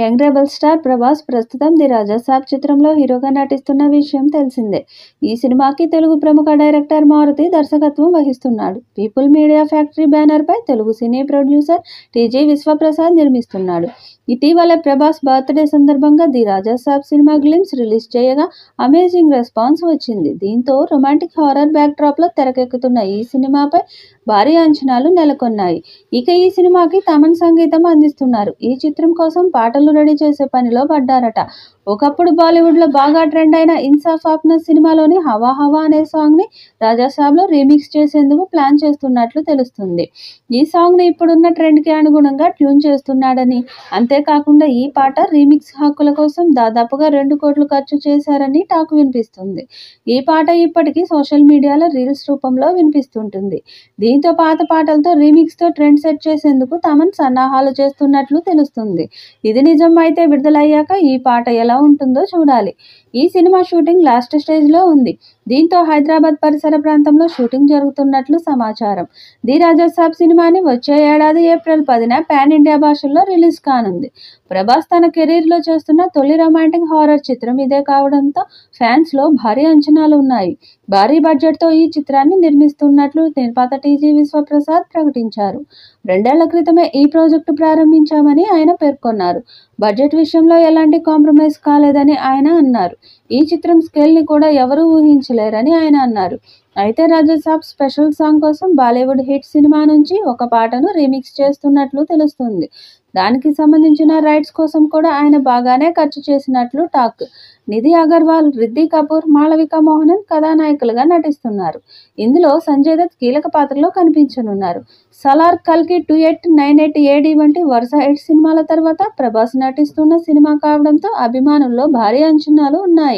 Young rebel star Prabhas ప్రస్తుతం the Raja Saab చిత్రంలో హీరోగా నటిస్తున్న విషయం తెలిసిందే. ఈ సినిమాకి తెలుగు ప్రముఖ డైరెక్టర్ మారుతి దర్శకత్వం వహిస్తున్నాడు. పీపుల్ మీడియా ఫ్యాక్టరీ బ్యానర్పై Telugu cine producer TG Vishwaprasad నిర్మిస్తున్నాడు. ఇటీవల ప్రభాస్ బర్త్డే సందర్భంగా the Rajasaab cinema glimpse release చేయగా అమేజింగ్ రెస్పాన్స్ వచ్చింది. దీంతో రొమాంటిక్ హారర్ బ్యాక్డ్రాప్లో తెరకెక్కుతున్న ఈ సినిమాపై భారీ అంచనాలు నెలకొన్నాయి. ఇక ఈ సినిమాకి తమన్ సంగీతం అందిస్తున్నారు. ఈ చిత్రం కోసం పాటలు రెడీ చేసే పనిలో పడ్డారట. ఒకప్పుడు బాలీవుడ్లో బాగా ట్రెండ్ అయిన ఇన్సాఫ్ ఆప్నా సినిమాలోని హవా హవా అనే సాంగ్ని రాజాసాబ్లో రీమిక్స్ చేసేందుకు ప్లాన్ చేస్తున్నట్లు తెలుస్తుంది. ఈ సాంగ్ని ఇప్పుడున్న ట్రెండ్కి అనుగుణంగా ట్యూన్ చేస్తున్నాడని, అంతేకాకుండా ఈ పాట రీమిక్స్ హక్కుల కోసం దాదాపుగా 2 కోట్లు ఖర్చు చేశారని టాక్ వినిపిస్తుంది. ఈ పాట ఇప్పటికీ సోషల్ మీడియాలో రీల్స్ రూపంలో వినిపిస్తుంటుంది. దీంతో పాత పాటలతో రీమిక్స్తో ట్రెండ్ సెట్ చేసేందుకు తమన్ సన్నాహాలు చేస్తున్నట్లు తెలుస్తుంది. ఇది నిజం అయితే విడుదలయ్యాక ఈ పాట ఎలా ఉంటుందో చూడాలి. ఈ సినిమా షూటింగ్ లాస్ట్ స్టేజ్లో ఉంది. దీంతో హైదరాబాద్ పరిసర ప్రాంతంలో షూటింగ్ జరుగుతున్నట్లు సమాచారం. ది రాజాసాబ్ సినిమాని వచ్చే ఏడాది ఏప్రిల్ 10న పాన్ ఇండియా భాషల్లో రిలీజ్ కానుంది. ప్రభాస్ తన కెరీర్లో చేస్తున్న తొలి రొమాంటిక్ హారర్ చిత్రం ఇదే కావడంతో ఫ్యాన్స్లో భారీ అంచనాలు ఉన్నాయి. భారీ బడ్జెట్తో ఈ చిత్రాన్ని నిర్మిస్తున్నట్లు నిర్మాత టీజీ విశ్వప్రసాద్ ప్రకటించారు. 2 ఏళ్ల క్రితమే ఈ ప్రాజెక్టు ప్రారంభించామని ఆయన పేర్కొన్నారు. బడ్జెట్ విషయంలో ఎలాంటి కాంప్రమైజ్ కాలేదని ఆయన అన్నారు. ఈ చిత్రం స్కేల్ని కూడా ఎవరూ ఊహించలేరని ఆయన అన్నారు. అయితే రాజాసాబ్ స్పెషల్ సాంగ్ కోసం బాలీవుడ్ హిట్ సినిమా నుంచి ఒక పాటను రీమిక్స్ చేస్తున్నట్లు తెలుస్తుంది. దానికి సంబంధించిన రైట్స్ కోసం కూడా ఆయన బాగానే ఖర్చు చేసినట్లు టాక్. నిధి అగర్వాల్, రిద్ధి కపూర్, మాళవిక మోహనన్ కథానాయకులుగా నటిస్తున్నారు. ఇందులో సంజయ్ దత్ కీలక పాత్రలో కనిపించనున్నారు. సలార్, కల్కి, డ్యూయెట్, 98 AD వంటి వరుస హిట్ సినిమాల తర్వాత ప్రభాస్ నటిస్తున్న సినిమా కావడంతో అభిమానుల్లో భారీ అంచనాలు ఉన్నాయి.